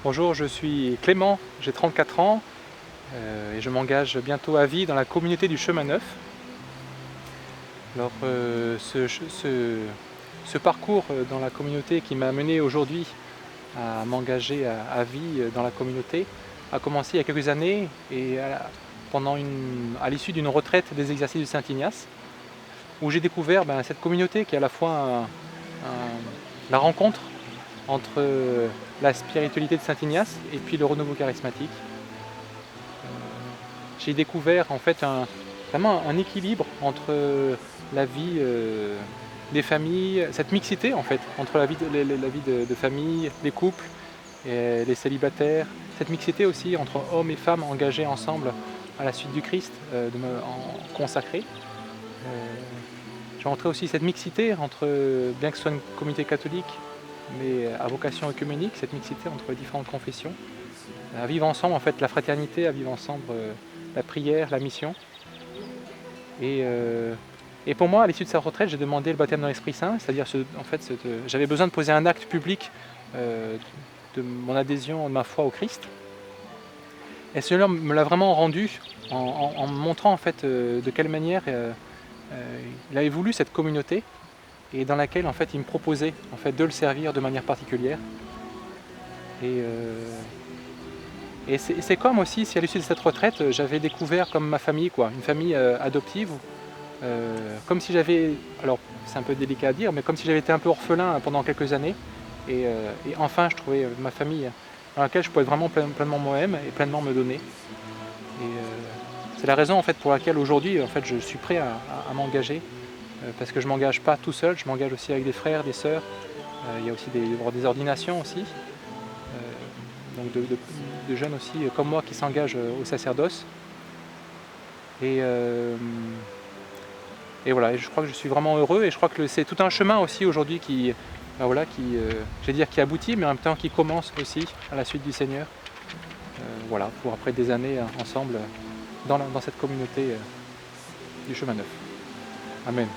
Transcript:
Bonjour, je suis Clément, j'ai 34 ans et je m'engage bientôt à vie dans la communauté du Chemin Neuf. Alors, ce parcours dans la communauté qui m'a amené aujourd'hui à m'engager à vie dans la communauté a commencé il y a quelques années et à l'issue d'une retraite des exercices de Saint-Ignace, où j'ai découvert cette communauté qui est à la fois la rencontre entre la spiritualité de Saint-Ignace et puis le renouveau charismatique. J'ai découvert en fait vraiment un équilibre entre la vie des familles, cette mixité en fait, entre la vie de famille, les couples, et les célibataires, cette mixité aussi entre hommes et femmes engagés ensemble à la suite du Christ, consacrés. J'ai rencontré aussi cette mixité entre, bien que ce soit une communauté catholique, mais à vocation œcuménique, cette mixité entre différentes confessions, à vivre ensemble en fait la fraternité, à vivre ensemble la prière, la mission. Et pour moi, à l'issue de cette retraite, j'ai demandé le baptême dans l'Esprit Saint, c'est-à-dire j'avais besoin de poser un acte public de mon adhésion, de ma foi au Christ. Et cela me l'a vraiment rendu en me montrant en fait de quelle manière il avait voulu cette communauté et dans laquelle en fait il me proposait en fait de le servir de manière particulière. Et c'est comme aussi si à l'issue de cette retraite j'avais découvert comme ma famille, quoi, une famille adoptive, comme si j'avais, alors c'est un peu délicat à dire, mais comme si j'avais été un peu orphelin pendant quelques années, et enfin je trouvais ma famille dans laquelle je pouvais être vraiment pleinement moi-même et pleinement me donner. Et c'est la raison en fait pour laquelle aujourd'hui en fait je suis prêt à m'engager, parce que je ne m'engage pas tout seul, je m'engage aussi avec des frères, des sœurs. Il y a aussi des ordinations aussi, donc de jeunes aussi comme moi qui s'engagent au sacerdoce. Et voilà, et je crois que je suis vraiment heureux et je crois que c'est tout un chemin aussi aujourd'hui qui aboutit, mais en même temps qui commence aussi à la suite du Seigneur. Voilà, pour après des années ensemble dans cette communauté du Chemin Neuf. Amen.